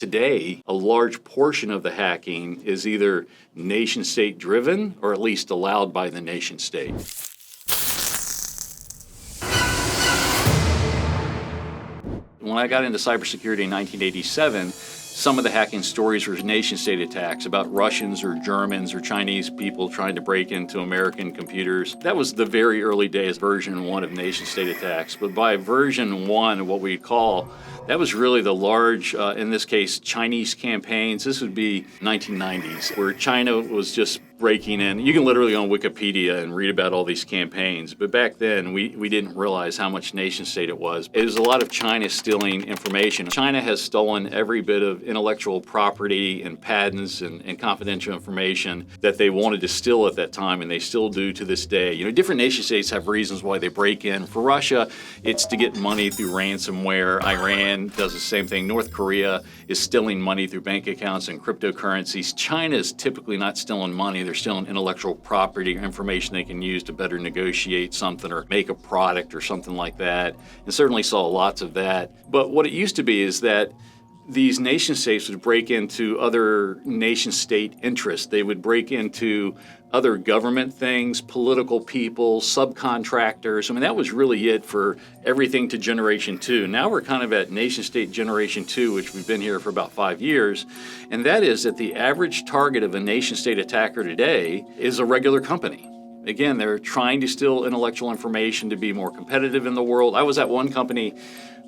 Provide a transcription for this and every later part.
Today, a large portion of the hacking is either nation-state driven or at least allowed by the nation-state. When I got into cybersecurity in 1987, some of the hacking stories were nation-state attacks about Russians or Germans or Chinese people trying to break into American computers. That was the very early days, version 1 of nation-state attacks. But by version 1, what we call, that was really the large, in this case, Chinese campaigns. This would be 1990s, where China was just breaking in. You can literally go on Wikipedia and read about all these campaigns. But back then, we didn't realize how much nation-state it was. It was a lot of China stealing information. China has stolen every bit of intellectual property and patents and confidential information that they wanted to steal at that time, and they still do to this day. You know, different nation-states have reasons why they break in. For Russia, it's to get money through ransomware. Iran does the same thing. North Korea is stealing money through bank accounts and cryptocurrencies. China is typically not stealing money. They're stealing intellectual property or information they can use to better negotiate something or make a product or something like that. And certainly saw lots of that. But what it used to be is that these nation states would break into other nation state interests. They would break into other government things, political people, subcontractors. I mean, that was really it for everything to Generation 2. Now we're kind of at nation state Generation 2, which we've been here for about 5 years. And that is that the average target of a nation state attacker today is a regular company. Again, they're trying to steal intellectual information to be more competitive in the world. I was at one company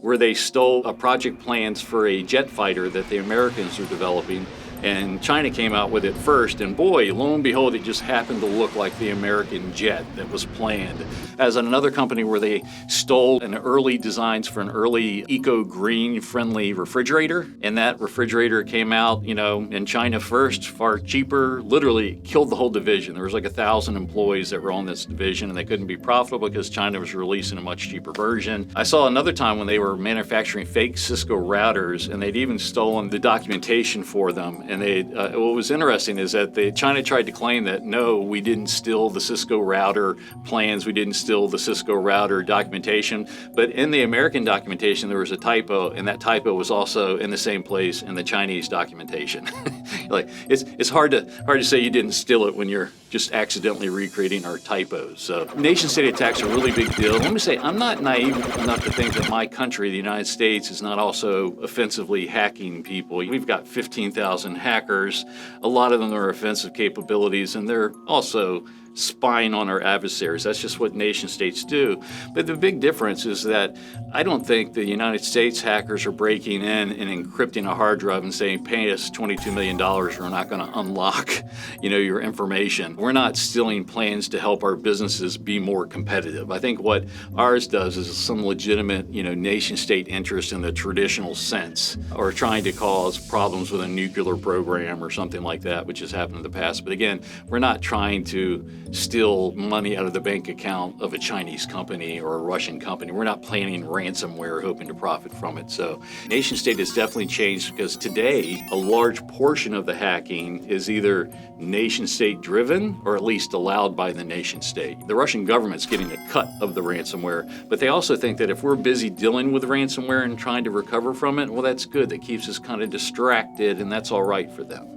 where they stole project plans for a jet fighter that the Americans were developing, and China came out with it first, and boy, lo and behold, it just happened to look like the American jet that was planned. As in another company where they stole an early designs for an early eco-green friendly refrigerator, and that refrigerator came out, in China first, far cheaper, literally killed the whole division. There was like 1,000 employees that were on this division, and they couldn't be profitable because China was releasing a much cheaper version. I saw another time when they were manufacturing fake Cisco routers, and they'd even stolen the documentation for them. And what was interesting is that China tried to claim that, no, we didn't steal the Cisco router plans, we didn't steal the Cisco router documentation. But in the American documentation, there was a typo, and that typo was also in the same place in the Chinese documentation. Like it's hard to say you didn't steal it when you're just accidentally recreating our typos. So nation-state attacks are a really big deal. Let me say, I'm not naive enough to think that my country, the United States, is not also offensively hacking people. We've got 15,000 hackers. A lot of them are offensive capabilities, and they're also spying on our adversaries. That's just what nation states do. But the big difference is that I don't think the United States hackers are breaking in and encrypting a hard drive and saying, pay us $22 million, we're not going to unlock, your information. We're not stealing plans to help our businesses be more competitive. I think what ours does is some legitimate, nation state interest in the traditional sense, or trying to cause problems with a nuclear program or something like that, which has happened in the past. But again, we're not trying to steal money out of the bank account of a Chinese company or a Russian company. We're not planning ransomware hoping to profit from it. So nation state has definitely changed because today a large portion of the hacking is either nation state driven or at least allowed by the nation state. The Russian government's getting a cut of the ransomware, but they also think that if we're busy dealing with ransomware and trying to recover from it, well, that's good. That keeps us kind of distracted, and that's all right for them.